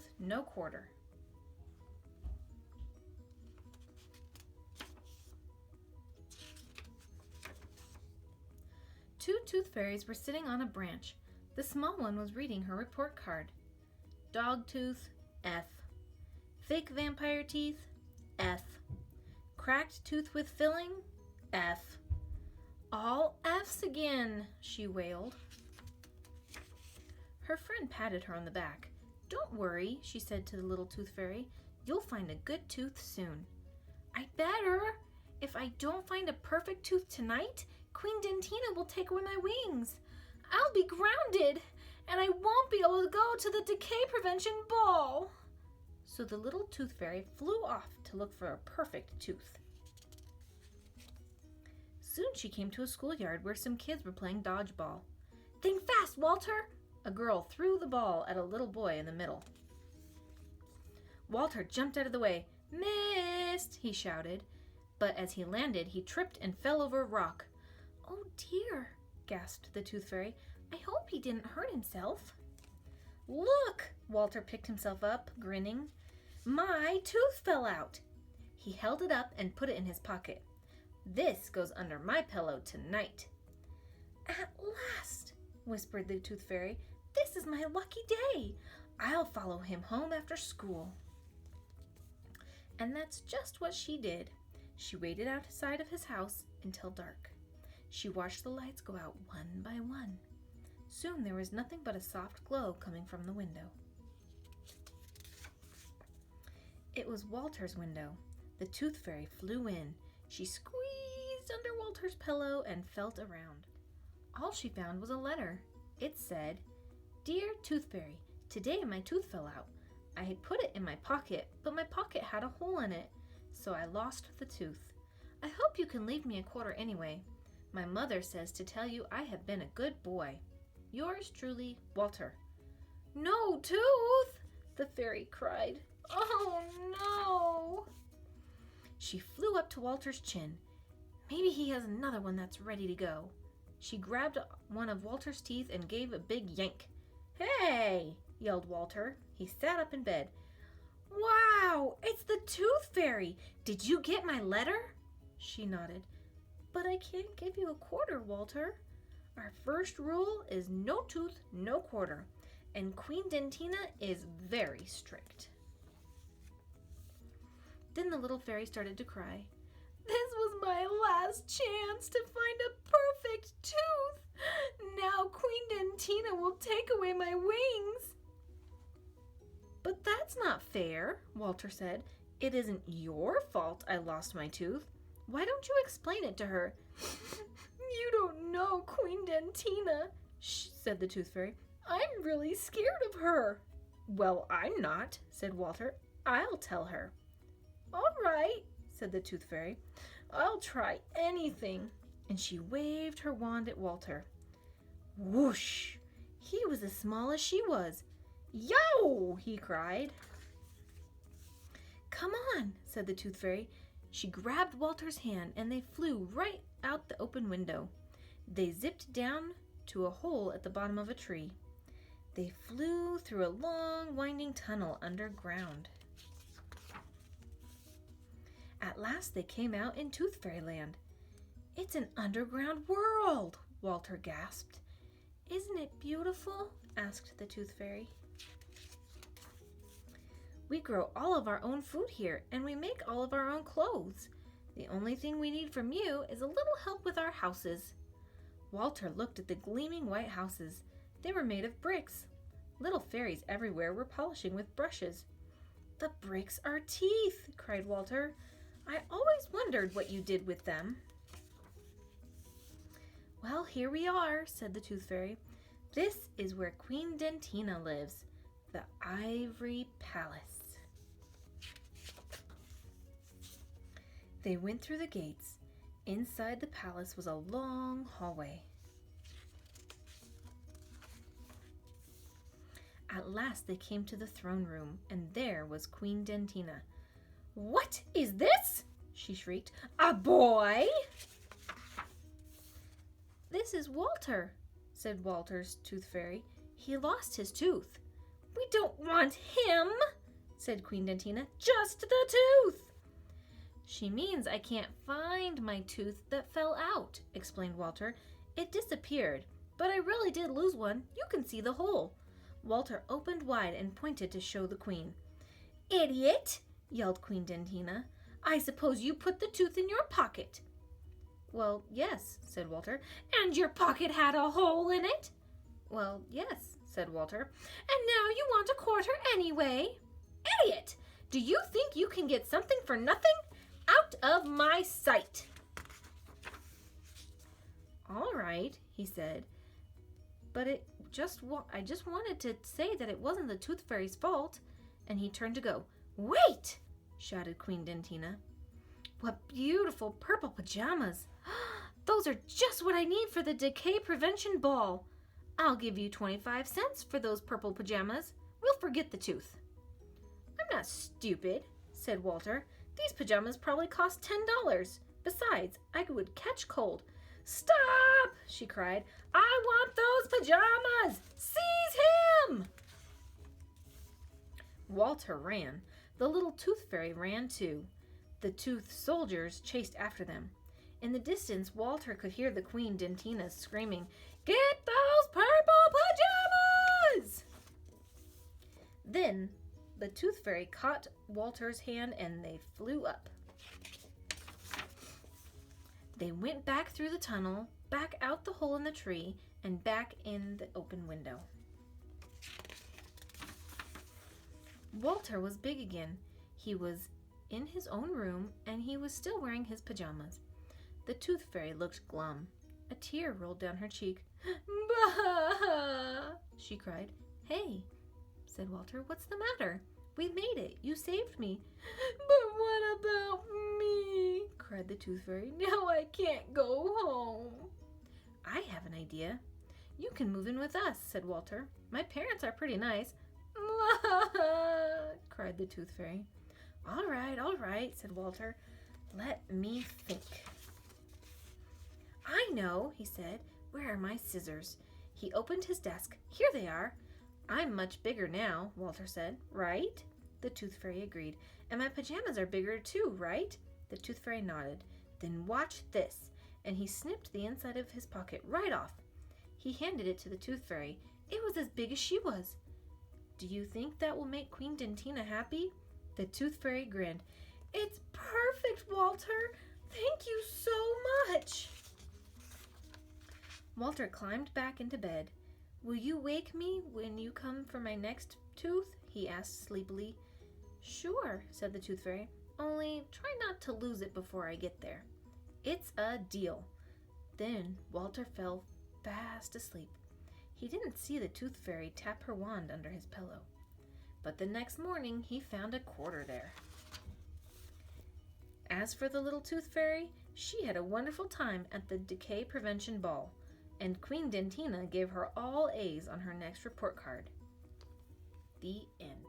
tooth, no quarter. Two tooth fairies were sitting on a branch. The small one was reading her report card. Dog tooth, F. Fake vampire teeth, F. Cracked tooth with filling, F. All F's again, she wailed. Her friend patted her on the back. Don't worry, she said to the little tooth fairy. You'll find a good tooth soon. I'd better. If I don't find a perfect tooth tonight, Queen Dentina will take away my wings. I'll be grounded, and I won't be able to go to the decay prevention ball. So the little tooth fairy flew off to look for a perfect tooth. Soon she came to a schoolyard where some kids were playing dodgeball. Think fast, Walter! A girl threw the ball at a little boy in the middle. Walter jumped out of the way. Missed, he shouted. But as he landed, he tripped and fell over a rock. Oh dear, gasped the tooth fairy. I hope he didn't hurt himself. Look! Walter picked himself up, grinning. My tooth fell out. He held it up and put it in his pocket. This goes under my pillow tonight. At last, whispered the tooth fairy. This is my lucky day. I'll follow him home after school. And that's just what she did. She waited outside of his house until dark. She watched the lights go out one by one. Soon there was nothing but a soft glow coming from the window. It was Walter's window. The tooth fairy flew in. She squeezed under Walter's pillow and felt around. All she found was a letter. It said, Dear Tooth Fairy, today my tooth fell out. I had put it in my pocket, but my pocket had a hole in it, so I lost the tooth. I hope you can leave me a quarter anyway. My mother says to tell you I have been a good boy. Yours truly, Walter. No tooth! The fairy cried. Oh no! She flew up to Walter's chin. Maybe he has another one that's ready to go. She grabbed one of Walter's teeth and gave a big yank. Hey! Yelled Walter. He sat up in bed. Wow! It's the tooth fairy! Did you get my letter? She nodded. But I can't give you a quarter, Walter. Our first rule is no tooth, no quarter. And Queen Dentina is very strict. Then the little fairy started to cry. This was my last chance to find a perfect tooth. Now Queen Dentina will take away my wings. But that's not fair, Walter said. It isn't your fault I lost my tooth. Why don't you explain it to her? You don't know Queen Dentina, said the tooth fairy. I'm really scared of her. Well, I'm not, said Walter. I'll tell her. All right, said the tooth fairy. I'll try anything. And she waved her wand at Walter. Whoosh! He was as small as she was. Yow! He cried. Come on, said the tooth fairy. She grabbed Walter's hand and they flew right out the open window. They zipped down to a hole at the bottom of a tree. They flew through a long, winding tunnel underground. At last they came out in Tooth Fairyland. It's an underground world, Walter gasped. Isn't it beautiful? Asked the Tooth Fairy. We grow all of our own food here, and we make all of our own clothes. The only thing we need from you is a little help with our houses. Walter looked at the gleaming white houses. They were made of bricks. Little fairies everywhere were polishing with brushes. The bricks are teeth, cried Walter. I always wondered what you did with them. Well, here we are, said the Tooth Fairy. This is where Queen Dentina lives, the Ivory Palace. They went through the gates. Inside the palace was a long hallway. At last they came to the throne room, and there was Queen Dentina. What is this? She shrieked. A boy? This is Walter, said Walter's Tooth Fairy. He lost his tooth. We don't want him, said Queen Dentina. Just the tooth. She means I can't find my tooth that fell out, explained Walter. It disappeared, but I really did lose one. You can see the hole. Walter opened wide and pointed to show the Queen. Idiot, yelled Queen Dentina. I suppose you put the tooth in your pocket. Well, yes, said Walter. And your pocket had a hole in it? Well, yes, said Walter. And now you want a quarter anyway? Idiot! Do you think you can get something for nothing? Out of my sight! All right, he said. But I just wanted to say that it wasn't the Tooth Fairy's fault. And he turned to go. Wait! Shouted Queen Dentina. What beautiful purple pajamas! Those are just what I need for the decay prevention ball. I'll give you 25 cents for those purple pajamas. We'll forget the tooth. I'm not stupid, said Walter. These pajamas probably cost $10. Besides, I would catch cold. Stop! She cried. I want those pajamas! Seize him! Walter ran. The little Tooth Fairy ran too. The tooth soldiers chased after them. In the distance, Walter could hear the Queen Dentina screaming, Get those purple pajamas! Then the Tooth Fairy caught Walter's hand and they flew up. They went back through the tunnel, back out the hole in the tree, and back in the open window. Walter was big again. He was in his own room, and he was still wearing his pajamas. The Tooth Fairy looked glum. A tear rolled down her cheek. Bah! She cried. Hey, said Walter, what's the matter? We made it. You saved me. But what about me? Cried the Tooth Fairy. Now I can't go home. I have an idea. You can move in with us, said Walter. My parents are pretty nice. Cried the Tooth Fairy. All right, said Walter. Let me think. I know, he said. Where are my scissors? He opened his desk. Here they are. I'm much bigger now, Walter said. Right? The Tooth Fairy agreed. And my pajamas are bigger too, right? The Tooth Fairy nodded. Then watch this. And he snipped the inside of his pocket right off. He handed it to the Tooth Fairy. It was as big as she was. Do you think that will make Queen Dentina happy? The Tooth Fairy grinned. It's perfect, Walter. Thank you so much. Walter climbed back into bed. Will you wake me when you come for my next tooth? He asked sleepily. Sure, said the Tooth Fairy. Only try not to lose it before I get there. It's a deal. Then Walter fell fast asleep. He didn't see the Tooth Fairy tap her wand under his pillow. But the next morning he found a quarter there. As for the little Tooth Fairy, she had a wonderful time at the Decay Prevention Ball, and Queen Dentina gave her all A's on her next report card. The end.